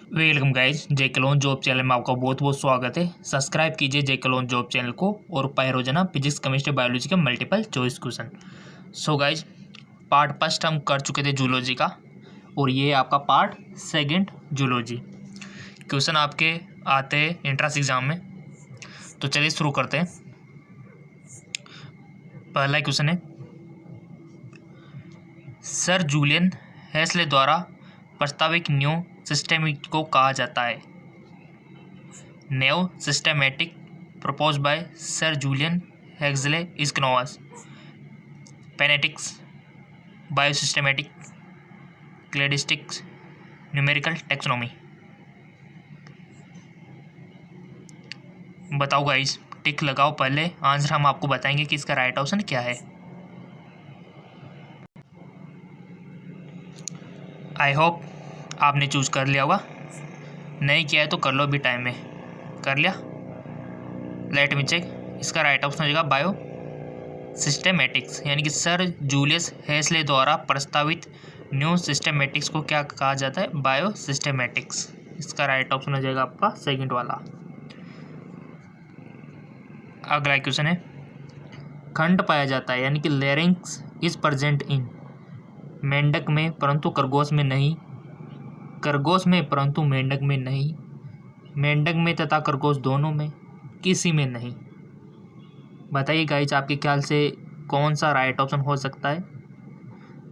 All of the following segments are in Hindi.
वेलकम गाइज, जेके लोन जॉब चैनल में आपका बहुत बहुत स्वागत है। सब्सक्राइब कीजिए जेके लोन जॉब चैनल को और पाए रोजाना फिजिक्स केमिस्ट्री बायोलॉजी के multiple choice question. So guys, part first हम कर चुके थे जूलॉजी का और ये आपका पार्ट सेकंड जूलॉजी। क्वेश्चन आपके आते हैं एंट्रेंस एग्जाम में, तो चलिए शुरू करते हैं। पहला क्वेश्चन है, सर जूलियन हेस्ले द्वारा प्रस्तावित न्यू सिस्टमेटिक को कहा जाता है। New systematic propose by sir Julian Huxley is known as phenetics, biosystematic, cladistics, numerical taxonomy. बताओ गाइस, टिक लगाओ। पहले आंसर हम आपको बताएंगे कि इसका राइट ऑप्शन क्या है। आई होप आपने चूज कर लिया होगा, नहीं किया है तो कर लो, अभी टाइम में। कर लिया? Let me check. इसका राइट ऑप्शन हो जाएगा बायो सिस्टमेटिक्स, यानी कि सर जूलियस हेस्ले द्वारा प्रस्तावित न्यू सिस्टमेटिक्स को क्या कहा जाता है? Bio systematics. इसका राइट ऑप्शन हो जाएगा आपका सेकंड वाला। अगला क्वेश्चन है, खंड पाया जाता है यानी कि लैरिंक्स इज प्रेजेंट इन मेंढक में परंतु खरगोश में नहीं, खरगोश में परंतु मेंढक में नहीं, मेंढक में तथा खरगोश दोनों में, किसी में नहीं। बताइए गाइस, आपके ख्याल से कौन सा राइट ऑप्शन हो सकता है?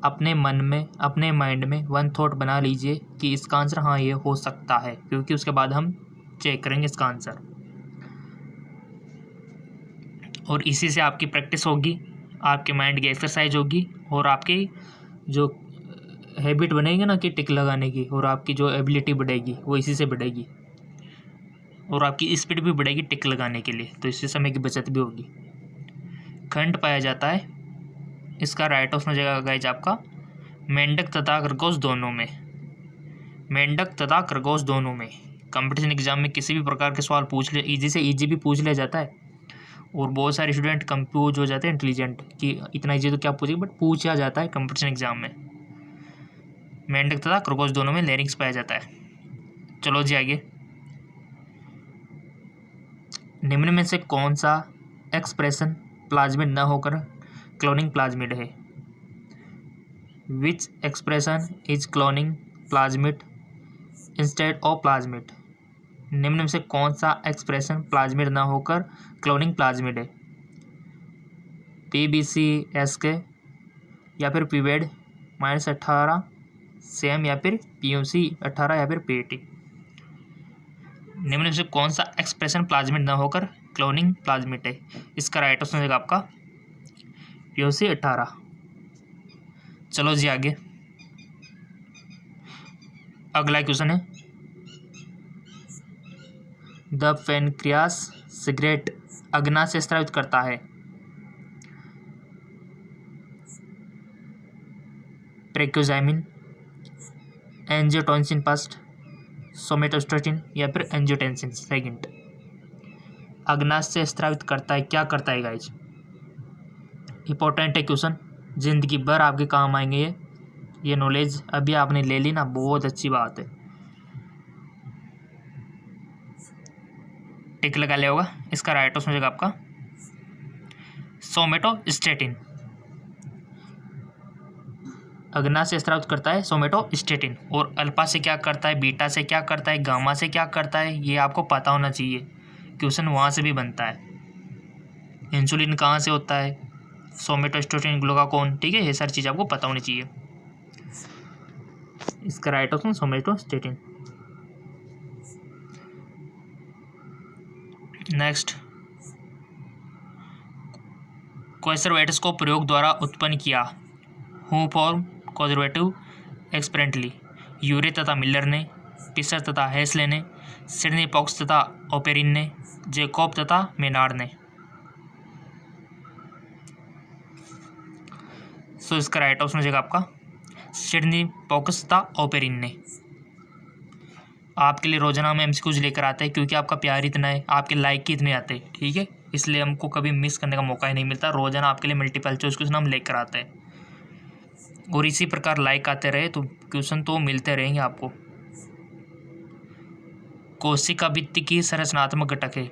अपने मन में, अपने माइंड में वन थॉट बना लीजिए कि इसका आंसर हाँ ये हो सकता है, क्योंकि उसके बाद हम चेक करेंगे इसका आंसर। और इसी से आपकी प्रैक्टिस होगी, आपके माइंड की एक्सरसाइज होगी और आपकी जो हैबिट बनेगी ना कि टिक लगाने की, और आपकी जो एबिलिटी बढ़ेगी वो इसी से बढ़ेगी, और आपकी स्पीड भी बढ़ेगी टिक लगाने के लिए, तो इससे समय की बचत भी होगी। खंड पाया जाता है, इसका राइट ऑप्शन हो जाएगा गाइज आपका मेंढक तथा खरगोश दोनों में। मेंढक तथा खरगोश दोनों में। कंपटीशन एग्जाम में किसी भी प्रकार के सवाल पूछ ले, इजी से इजी भी पूछ लिया जाता है, और बहुत सारे स्टूडेंट कंफ्यूज हो जाते हैं इंटेलिजेंट कि इतना इजी तो क्या पूछेगी, बट पूछा जाता है कंपटीशन एग्जाम में। मेंढक तथा खरगोश दोनों में लैरिंक्स पाया जाता है। चलो जी आगे। निम्न में से कौन सा एक्सप्रेशन प्लाज्मिड न होकर क्लोनिंग प्लाज्मिड है? Which expression is cloning plasmid instead of plasmid? निम्न में से कौन सा एक्सप्रेशन प्लाज्मिड न होकर क्लोनिंग प्लाज्मिड है? PBCSK या फिर पीवेड -18 सेम या फिर PUC 18 या फिर PAT? निम्न में से कौन सा एक्सप्रेशन प्लाज्मिड न होकर क्लोनिंग प्लाज्मिड है? इसका राइट ऑप्शन होगा आपका PUC 18। चलो जी आगे। अगला क्वेश्चन है, द पेनक्रियास सिगरेट अग्ना से स्रावित करता है। ट्रेकोजाइमिन, एंजियोटेंसिन फर्स्ट, सोमेटोस्टेटिन या फिर एंजियोटेंसिन सेकंड। अग्नाशय से स्रावित करता है, क्या करता है गाइज? इंपॉर्टेंट है क्वेश्चन, जिंदगी भर आपके काम आएंगे ये नॉलेज। अभी आपने ले ली ना, बहुत अच्छी बात है। टिक लगा लिया होगा। इसका राइट ऑप्शन हो जाएगा आपका सोमेटोस्टेटिन। अग्ना से स्रावित करता है सोमेटोस्टेटिन, और अल्फा से क्या करता है, बीटा से क्या करता है, गामा से क्या करता है, ये आपको पता होना चाहिए। क्वेश्चन वहाँ से भी बनता है। इंसुलिन कहाँ से होता है, सोमेटोस्टेटिन, ग्लूकागोन, ठीक है, ये सारी चीज़ आपको पता होनी चाहिए। इसका right option somatostatin. Next, conservatives को प्रयोग द्वारा उत्पन्न किया। Who form conservative experimentally? Urey तथा मिलर ने, पिसर तथा हेस्ले ने, सिडनी पॉक्स तथा ओपेरिन ने, जैकब तथा मेनार्ड ने। सो इसका राइट ऑप्शन हो जाएगा आपका सिडनी पॉक्स तथा ओपेरिन ने। आपके लिए रोजाना में MCQs लेकर आते हैं, क्योंकि आपका प्यार इतना है, आपके लाइक ही इतने आते हैं, ठीक है, इसलिए हमको कभी मिस करने का मौका ही नहीं मिलता। रोजाना आपके लिए मल्टीपल चॉइस क्वेश्चन हम लेकर आते हैं, और इसी प्रकार लाइक आते रहे तो क्वेश्चन तो मिलते रहेंगे आपको। कोशिका भित्ति की संरचनात्मक घटक है।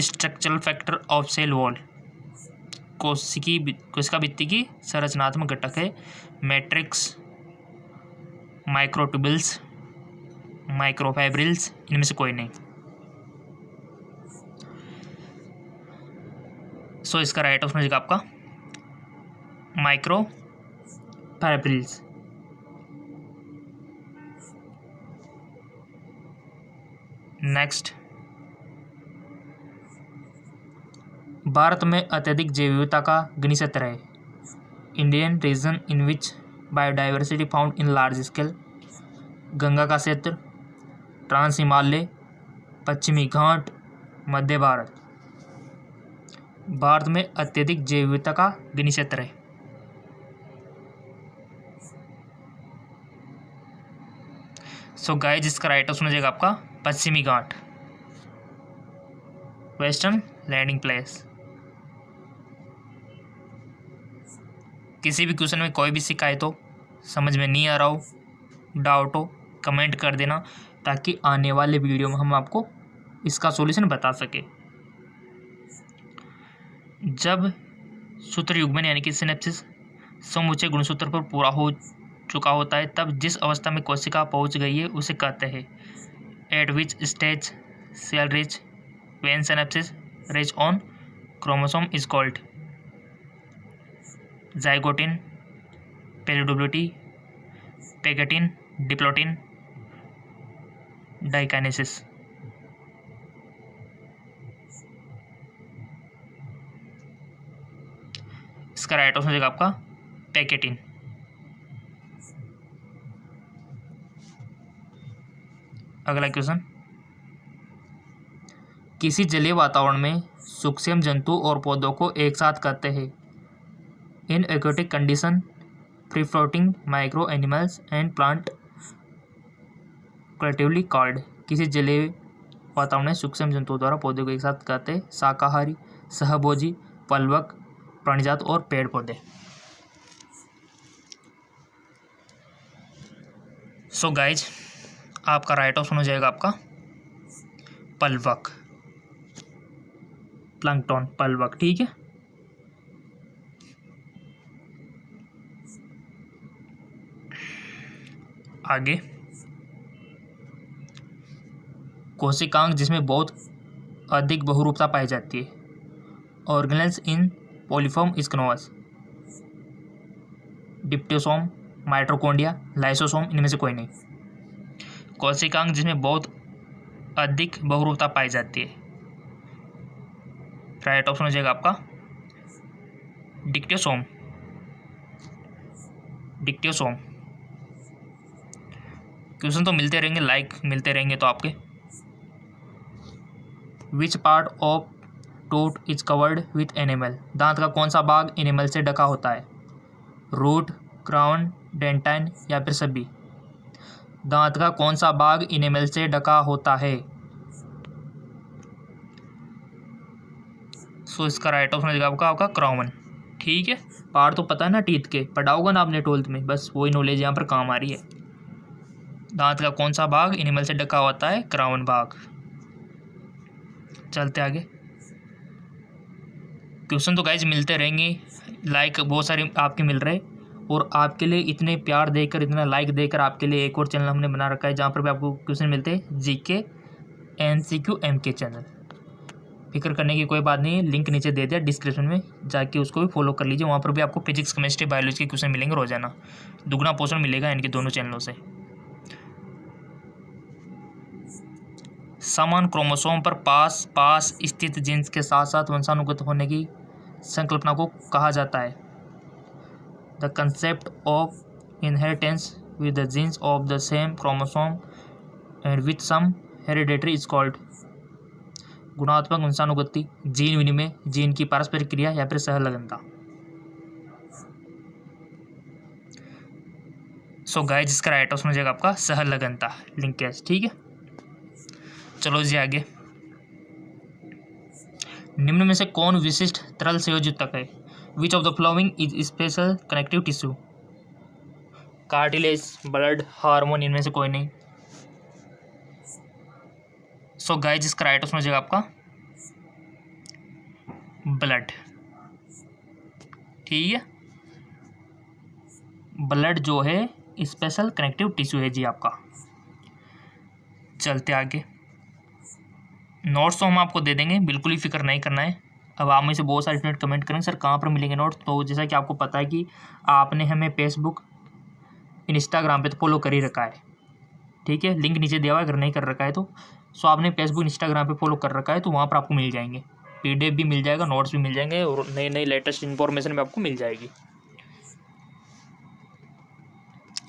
Structural factor of cell wall, कोशिका भित्ति की संरचनात्मक घटक है। मैट्रिक्स, माइक्रोट्यूबुल्स, माइक्रोफाइब्रिल्स, इनमें से कोई नहीं। सो इसका राइट ऑप्शन हो जाएगा आपका माइक्रोफाइब्रिल्स। नेक्स्ट, भारत में अत्यधिक जैव विविधता का घनी क्षेत्र है। Indian reason in which biodiversity found in large scale. Ganga का क्षेत्र, ट्रांस हिमालय, पश्चिमी घाट, मध्य भारत। भारत में अत्यधिक जैव विविधता का घनी क्षेत्र है। सो गाइस, जिसका राइट ऑप्शन हो जाएगा आपका पश्चिमी घाट, वेस्टर्न लैंडिंग प्लेस। किसी भी क्वेश्चन में कोई भी शिकायत हो, समझ में नहीं आ रहा हो, डाउट हो, कमेंट कर देना ताकि आने वाले वीडियो में हम आपको इसका सॉल्यूशन बता सके। जब सूत्र युग्मन यानी कि सिनेप्सिस समूचे गुणसूत्र पर पूरा हो चुका होता है, तब जिस अवस्था में कोशिका पहुंच गई है उसे कहते हैं। At which stage cell reach when synapsis reach on chromosome is called. Zygotene, पेरिडोबिलिटी, पेगेटिन, डिप्लोटिन, डाइकाइनेसिस। इसका राइट ऑप्शन हो जाएगा आपका पेगेटिन। अगला क्वेश्चन, किसी जलीय वातावरण में सूक्ष्म जंतु और पौधों को एक साथ कहते हैं। In aquatic condition free floating micro animals and plant collectively called. किसी जलीय वातावरण में सूक्ष्म जंतुओं द्वारा पौधों को एक साथ कहते हैं। शाकाहारी, सहभोजी, पलवक, प्राणीजात और पेड़ पौधे। सो गाइज, आपका राइट ऑप्शन हो जाएगा आपका पलवक, प्लैंकटन, पलवक। ठीक है, आगे, कोशिकांग जिसमें बहुत अधिक बहुरूपता पाई जाती है। ऑर्गेनेल्स इन पॉलीफॉर्म स्क्नोस। डिप्टोसोम, माइटोकॉन्ड्रिया, लाइसोसोम, इनमें से कोई नहीं। कोशिकांग जिसमें बहुत अधिक बहुरूपता पाई जाती है, राइट ऑप्शन हो जाएगा आपका डिक्टोसोम, डिक्टोसोम। क्वेश्चन तो मिलते रहेंगे, लाइक मिलते रहेंगे तो आपके। Which part of tooth is covered with animal. दांत का कौन सा भाग एनिमल से ढका होता है। रूट, क्राउन, डेंटाइन या फिर सभी। दांत का कौन सा भाग एनिमल से ढका होता है। सो इसका राइट ऑप्शन हो जाएगा आपका क्राउन। ठीक है, पार्ट तो पता है ना टीथ के, पढ़ा होगा ना आपने 12th में, बस वही नॉलेज यहाँ पर काम आ रही है। दांत का कौन सा भाग एनिमल से ढका होता है, क्राउन भाग। चलते आगे, क्वेश्चन तो गाइज मिलते रहेंगे, लाइक बहुत सारे आपके मिल रहे, और आपके लिए इतने प्यार देकर, इतना लाइक देकर आपके लिए एक और चैनल हमने बना रखा है जहाँ पर भी आपको क्वेश्चन मिलते हैं, जीके MCQ MK चैनल। फिक्र करने की कोई बात नहीं है, लिंक नीचे दे दिया डिस्क्रिप्शन में, जाके उसको भी फॉलो कर लीजिए। वहाँ पर भी आपको फिजिक्स, केमिस्ट्री, बायोलॉजी के क्वेश्चन मिलेंगे रोजाना, दुगना पोर्शन मिलेगा इनके दोनों चैनलों से। समान क्रोमोसोम पर पास पास स्थित जीन्स के साथ साथ वंशानुगत होने की संकल्पना को कहा जाता है। The concept of inheritance with the genes of the same chromosome and with some hereditary is called. गुणात्मक वंशानुगति, जीन विनिमय, जीन की पारस्परिक क्रिया या फिर सहलगनता। सो गाइस, जिसका राइट ऑप्शन हो जाएगा आपका सहलगनता, लिंकेज। ठीक है, चलो जी आगे। निम्न में से कौन विशिष्ट तरल संयोजित तक है। Which of the following is special connective tissue. Cartilage, blood, hormone, इनमें से कोई नहीं। सो गाइस इसका राइट ऑप्शन हो जाएगा आपका ब्लड। ठीक है, ब्लड जो है स्पेशल कनेक्टिव टिश्यू है जी आपका। चलते आगे, नोट्स तो हम आपको दे देंगे, बिल्कुल ही फिक्र नहीं करना है। अब आप में से बहुत सारे स्टूडेंट कमेंट करेंगे सर कहाँ पर मिलेंगे नोट्स, तो जैसा कि आपको पता है कि आपने हमें फेसबुक इंस्टाग्राम पे तो फॉलो कर ही रखा है। ठीक है, लिंक नीचे दिया हुआ है, अगर नहीं कर रखा है तो सो आपने फेसबुक इंस्टाग्राम पे फॉलो कर रखा है तो वहाँ पर आपको मिल जाएंगे, PDF भी मिल जाएगा, नोट्स भी मिल जाएंगे और नई नई लेटेस्ट इन्फॉर्मेशन भी आपको मिल जाएगी।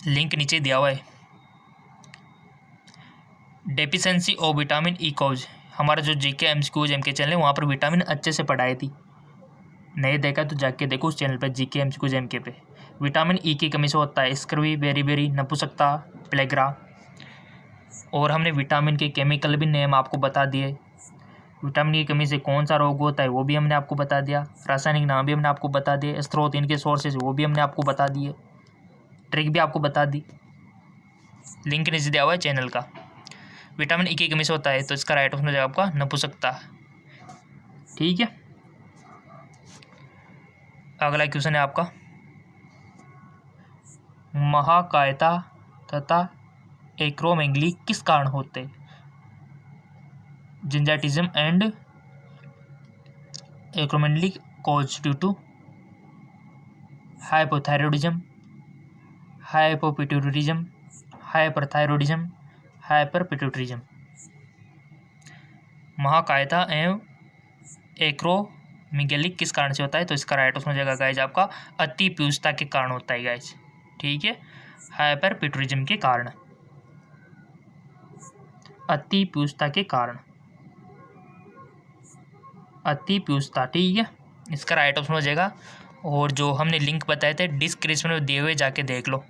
लिंक नीचे दिया हुआ है। Deficiency of vitamin E cause, हमारा जो GK MCQ MK चैनल है वहाँ पर विटामिन अच्छे से पढ़ाई थी, नहीं देखा तो जाके देखो उस चैनल पर GK MCQ MK पे। विटामिन ई की कमी से होता है स्कर्वी, बेरी, नपुंसकता, प्लेग्रा। और हमने विटामिन के केमिकल भी नेम आपको बता दिए, विटामिन की कमी से कौन सा रोग होता है वो भी हमने आपको बता दिया, रासायनिक नाम भी हमने आपको बता दिए, स्रोत इनके सोर्सेज वो भी हमने आपको बता दिए, ट्रिक भी आपको बता दी। लिंक नीचे दिया हुआ है चैनल का। विटामिन ई की कमी से होता है तो इसका राइट ऑप्शन हो जाएगा आपका नपुंसकता। ठीक है, अगला क्वेश्चन है आपका, महाकायता तथा एक्रोमेगली किस कारण होते हैं? Gigantism and acromegaly cause due to hypothyroidism, hypopituitarism, hyperthyroidism, hyperpituitarism. महाकायता एवं एक्रोमेगली किस कारण से होता है? तो इसका राइट ऑप्शन हो जाएगा गाइज आपका अतिपीयूषता के कारण होता है गाइज। ठीक है, हाइपरपिट्यूटरिज्म के कारण, अतिपीयूषता के कारण, अतिपीयूषता। ठीक है, इसका राइट ऑप्शन हो जाएगा। और जो हमने लिंक बताए थे डिस्क्रिप्शन में दिए हुए जाके देख लो।